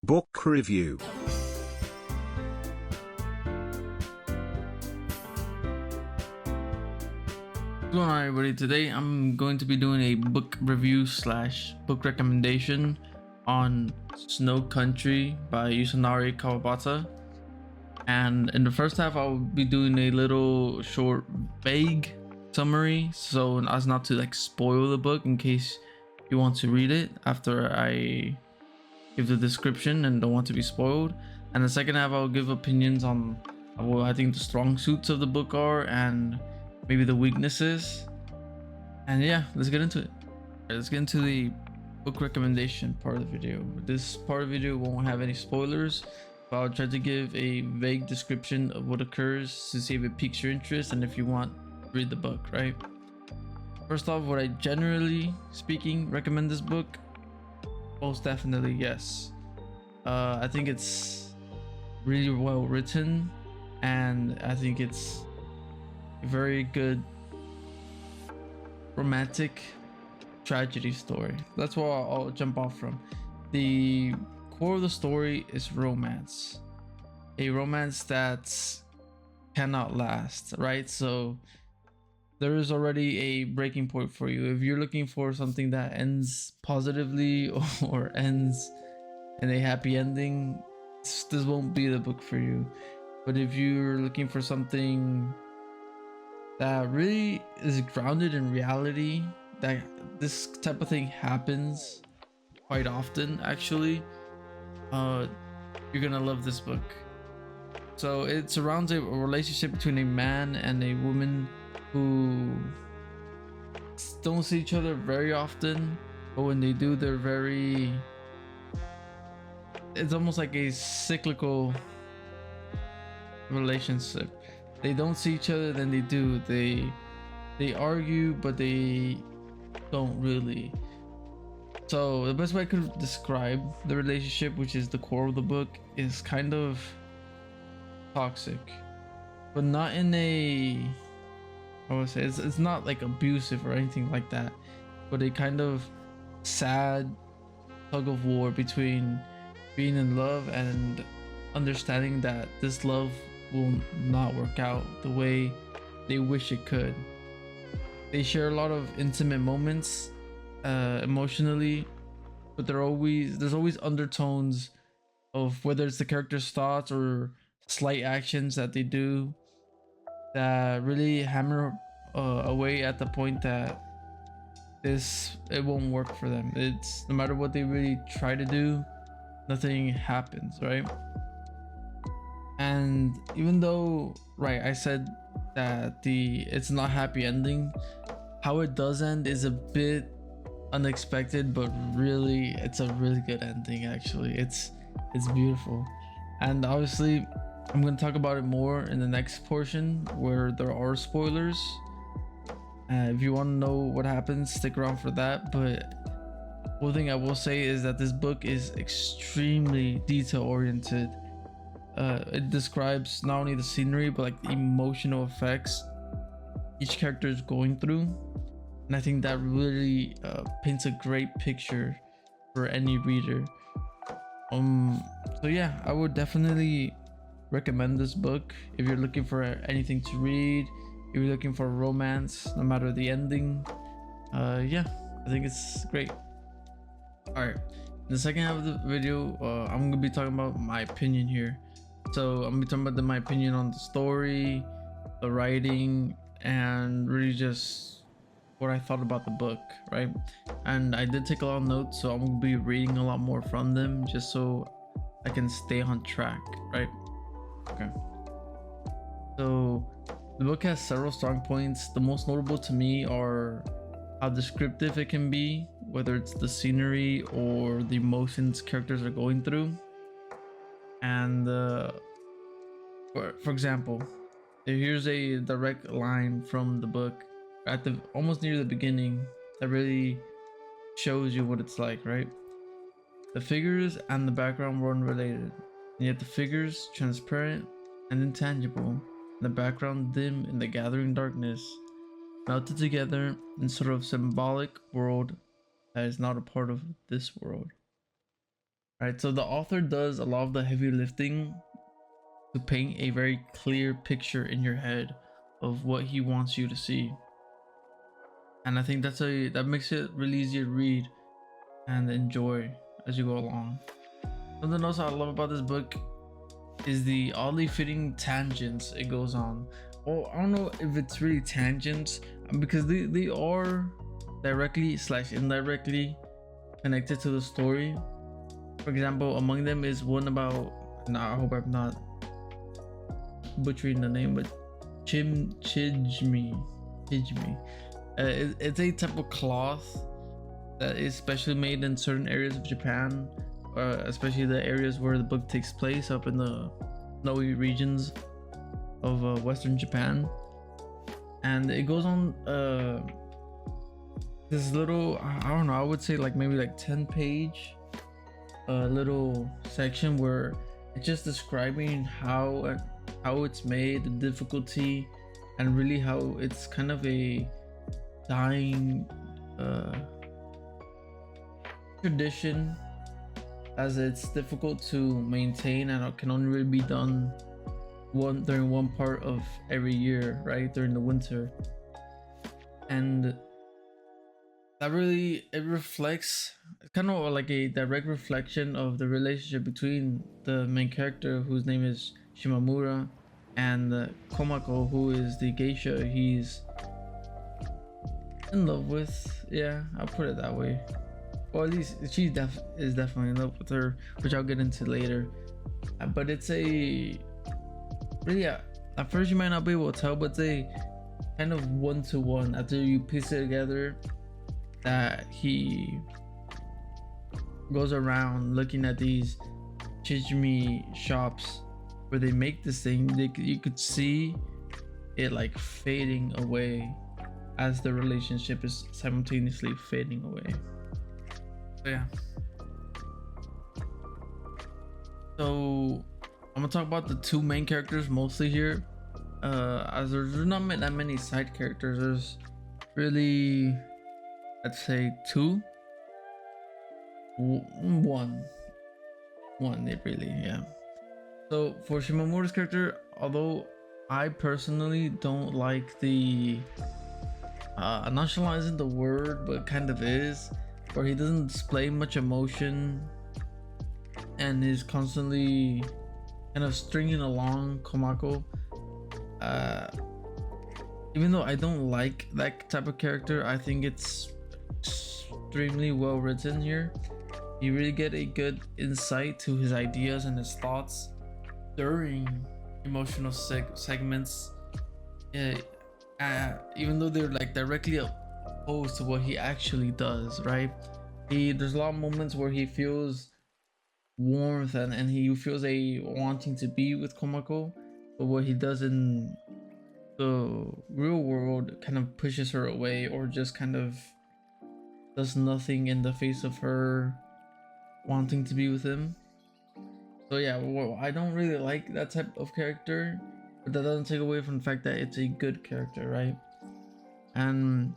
Book review. What's going on, everybody? Today I'm going to be doing a book review slash book recommendation on Snow Country by Yasunari Kawabata. And in the first half I'll be doing a little short vague summary so as not to like spoil the book in case you want to read it after I give the description and don't want to be spoiled. And the second half I'll give opinions on what I think the strong suits of the book are and maybe the weaknesses. And yeah, let's get into it. Let's get into the book recommendation part of the video. This part of the video won't have any spoilers, but I'll try to give a vague description of what occurs to see if it piques your interest and if you want to read the book, right? First off, would I generally speaking recommend this book? Most definitely yes. I think it's really well written, and I think it's a very good romantic tragedy story. That's what I'll jump off from. The core of the story is romance, a romance that cannot last, right? So there is already a breaking point for you. If you're looking for something that ends positively or ends in a happy ending, this won't be the book for you. But if you're looking for something that really is grounded in reality, that this type of thing happens quite often actually, you're gonna love this book. So it surrounds a relationship between a man and a woman who don't see each other very often, but when they do, they're very, it's almost like a cyclical relationship. They don't see each other, then they do. They argue, but they don't really. So the best way I could describe the relationship, which is the core of the book, is kind of toxic, but not in a, I would say it's not like abusive or anything like that, but a kind of sad tug of war between being in love and understanding that this love will not work out the way they wish it could. They share a lot of intimate moments emotionally, but there's always undertones of whether it's the character's thoughts or slight actions that they do that really hammer away at the point that it won't work for them. It's no matter what they really try to do, nothing happens, right? And even though, right, I said that it's not happy ending, how it does end is a bit unexpected, but really it's a really good ending. Actually, it's beautiful. And obviously I'm going to talk about it more in the next portion where there are spoilers. If you want to know what happens, stick around for that. But one thing I will say is that this book is extremely detail oriented. It describes not only the scenery but like the emotional effects each character is going through, and I think that really paints a great picture for any reader. So yeah, I would definitely recommend this book if you're looking for anything to read, if you're looking for romance, no matter the ending. Yeah, I think it's great. All right, in the second half of the video, I'm gonna be talking about my opinion here. So I'm gonna be talking about my opinion on the story, the writing, and really just what I thought about the book, right? And I did take a lot of notes, so I'm gonna be reading a lot more from them just so I can stay on track, right? Okay. So the book has several strong points. The most notable to me are how descriptive it can be, whether it's the scenery or the emotions characters are going through. And for example, here's a direct line from the book at the almost near the beginning that really shows you what it's like, right? The figures and the background were unrelated, and yet the figures, transparent and intangible, and the background dim in the gathering darkness, melted together in sort of symbolic world that is not a part of this world. right? So the author does a lot of the heavy lifting to paint a very clear picture in your head of what he wants you to see. And I think that makes it really easy to read and enjoy as you go along. Something else I love about this book is the oddly fitting tangents it goes on. Well, I don't know if it's really tangents because they are directly / indirectly connected to the story. For example, among them is one about, and I hope I'm not butchering the name, but Chijmi. It's a type of cloth that is specially made in certain areas of Japan, especially the areas where the book takes place, up in the snowy regions of Western Japan. And it goes on this little, I don't know, I would say like maybe like 10-page little section where it's just describing how it's made, the difficulty, and really how it's kind of a dying tradition, as it's difficult to maintain and it can only really be done during one part of every year, right, during the winter. And that really, it reflects, it's kind of like a direct reflection of the relationship between the main character, whose name is Shimamura, and Komako, who is the geisha he's in love with. Yeah, I'll put it that way. Or at least she is definitely in love with her, which I'll get into later. But it's a really, at first you might not be able to tell, but it's a kind of one-to-one after you piece it together, that he goes around looking at these chijimi shops where they make this thing. You could see it like fading away as the relationship is simultaneously fading away. So yeah, so I'm gonna talk about the two main characters mostly here, as there's not that many side characters. There's really, I'd say two, one, it really, yeah. So for Shimamura's character, although I personally don't like the nonchalant isn't the word, but kind of is, where he doesn't display much emotion and is constantly kind of stringing along Komako. Even though I don't like that type of character, I think it's extremely well written here. You really get a good insight to his ideas and his thoughts during emotional segments, even though they're like directly opposed to what he actually does, right? There's a lot of moments where he feels warmth and he feels a wanting to be with Komako, but what he does in the real world kind of pushes her away, or just kind of does nothing in the face of her wanting to be with him. So yeah, well, I don't really like that type of character, but that doesn't take away from the fact that it's a good character, right? And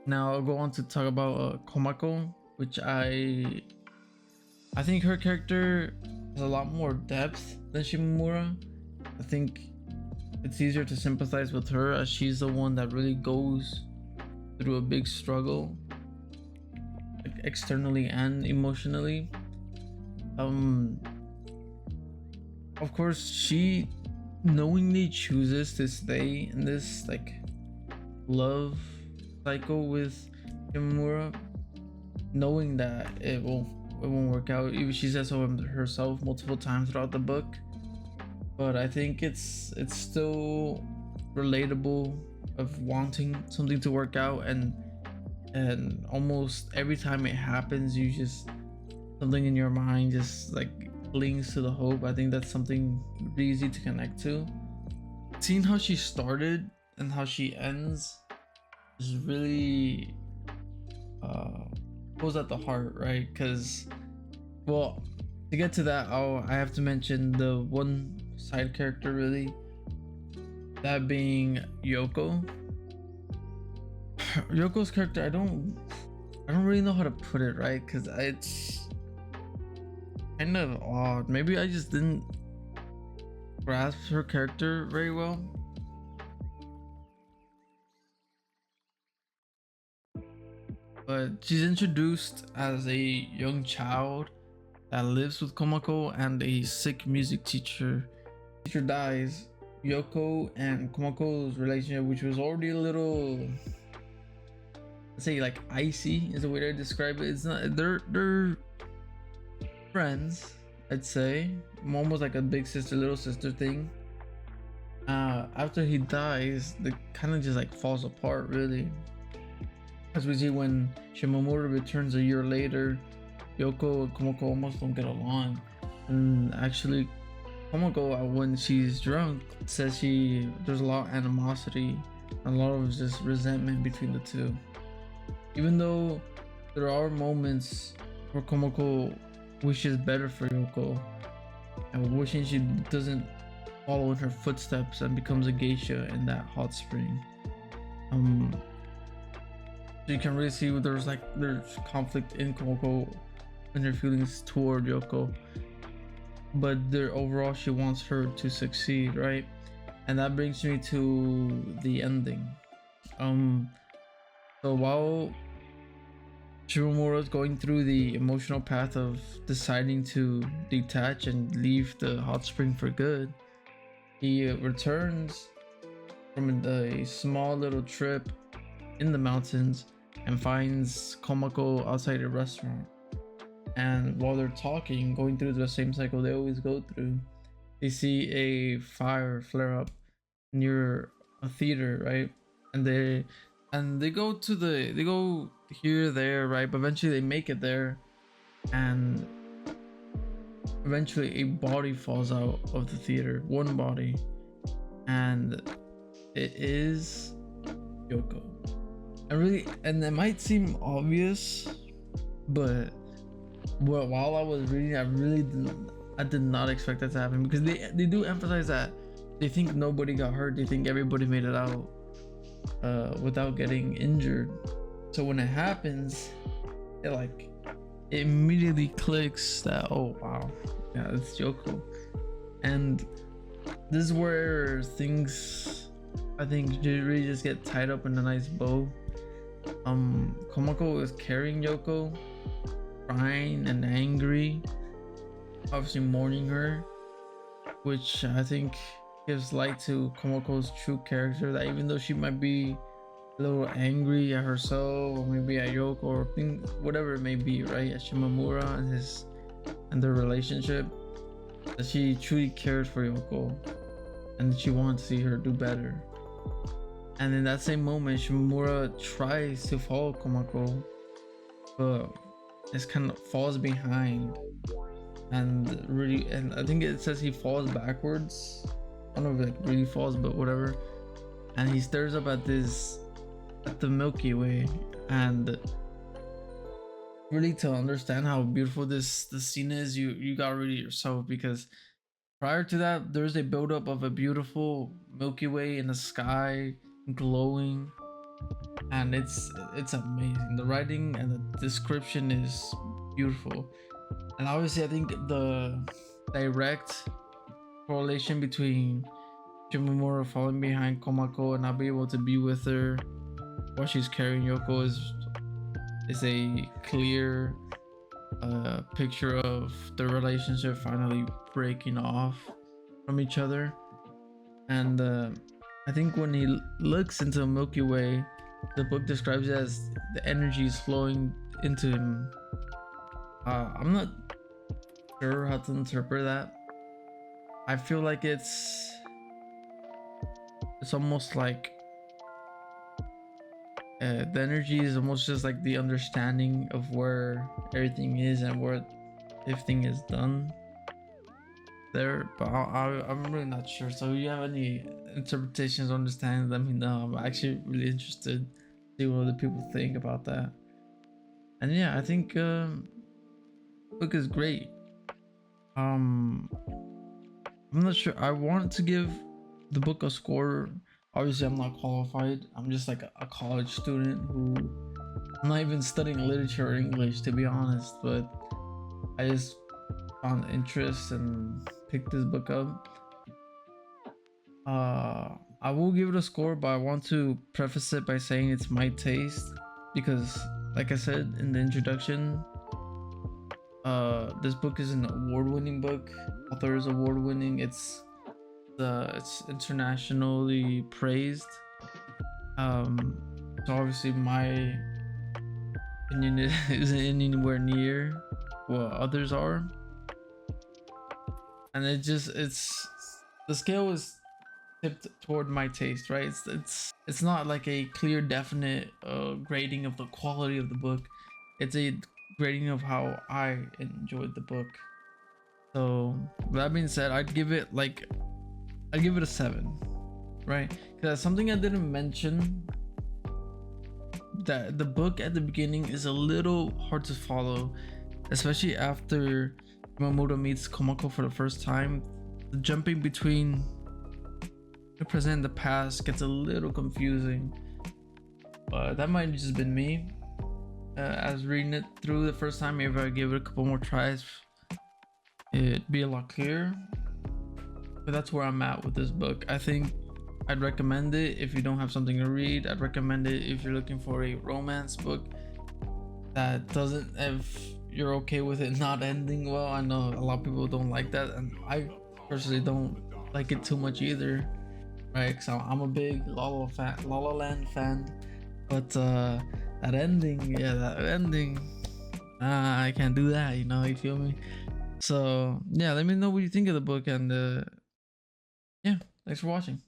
now I'll go on to talk about Komako, which I think her character has a lot more depth than Shimamura. I think it's easier to sympathize with her, as she's the one that really goes through a big struggle, like externally and emotionally. Of course, she knowingly chooses to stay in this like love cycle with Shimamura, knowing that it won't work out. Even she says so herself multiple times throughout the book. But I think it's still relatable of wanting something to work out, and almost every time it happens, you just, something in your mind just like clings to the hope. I think that's something really easy to connect to. Seeing how she started and how she ends is really goes at the heart, right? Because, well, to get to that, I have to mention the one side character, really, that being Yoko. Yoko's character, I don't really know how to put it, right? Because kind of odd. Maybe I just didn't grasp her character very well. But she's introduced as a young child that lives with Komako and a sick music teacher. Teacher dies. Yoko and Komako's relationship, which was already a little, let's say, like icy, is the way to describe it. It's not. They're friends, I'd say. Almost like a big sister, little sister thing. After he dies, the kind of just like falls apart, really. As we see when Shimamura returns a year later, Yoko and Komako almost don't get along. And actually, Komako, when she's drunk, says there's a lot of animosity, a lot of just resentment between the two. Even though there are moments where Komako wishes better for Yoko and wishing she doesn't follow in her footsteps and becomes a geisha in that hot spring. So you can really see there's conflict in Komako and her feelings toward Yoko, but overall she wants her to succeed, right? And that brings me to the ending. So while Shimamura is going through the emotional path of deciding to detach and leave the hot spring for good, he returns from a small little trip in the mountains and finds Komako outside a restaurant. And while they're talking, going through the same cycle they always go through, they see a fire flare up near a theater, right? And they go here, there, right? But eventually they make it there, and eventually a body falls out of the theater, one body, and it is Yoko. And it might seem obvious, but while I was reading, I did not expect that to happen, because they do emphasize that they think nobody got hurt, they think everybody made it out without getting injured. So when it happens, it immediately clicks that, oh wow, yeah, it's Yoko. And this is where things, I think, really just get tied up in a nice bow. Komako is carrying Yoko, crying and angry, obviously mourning her, which I think gives light to Komako's true character, that even though she might be a little angry at herself, or maybe at Yoko, or whatever it may be, right, at Shimamura and their relationship, that she truly cares for Yoko and she wants to see her do better. And in that same moment, Shimamura tries to follow Komako, but just kind of falls behind, and I think it says he falls backwards. I don't know if really falls, but whatever. And he stares up at the Milky Way, and really, to understand how beautiful the scene is, you gotta read it yourself, because prior to that, there's a buildup of a beautiful Milky Way in the sky, glowing, and it's amazing. The writing and the description is beautiful, and obviously I think the direct correlation between Shimamura falling behind Komako and not be able to be with her while she's carrying Yoko is a clear picture of the relationship finally breaking off from each other. And I think when he looks into the Milky Way, the book describes it as the energy is flowing into him. I'm not sure how to interpret that. I feel like it's almost like the energy is almost just like the understanding of where everything is and where everything is done there. But I'm really not sure. So if you have any interpretations, understanding, let me know. I'm actually really interested to see what other people think about that. And yeah, I think book is great. I'm not sure. I wanted to give the book a score. Obviously, I'm not qualified. I'm just like a college student who, I'm not even studying literature or English, to be honest. But I just found interest and picked this book up. I will give it a score, but I want to preface it by saying it's my taste because, like I said in the introduction, this book is an award-winning book. Author is award-winning. It's internationally praised. So obviously my opinion isn't anywhere near what others are, and it's the scale is tipped toward my taste, right? It's not like a clear, definite grading of the quality of the book. It's a grading of how I enjoyed the book. So with that being said, I'd give it a 7, right? Because something I didn't mention, that the book at the beginning is a little hard to follow, especially after Yamamoto meets Komako for the first time. The jumping between the present and the past gets a little confusing, but that might have just been me. As reading it through the first time, maybe I give it a couple more tries, it'd be a lot clearer. But that's where I'm at with this book. I think I'd recommend it if you don't have something to read. I'd recommend it if you're looking for a romance book that doesn't, if you're okay with it not ending well. I know a lot of people don't like that, and I personally don't like it too much either, right? So I'm a big La La Land fan, but that ending, I can't do that, you feel me? So yeah, let me know what you think of the book, and yeah, thanks for watching.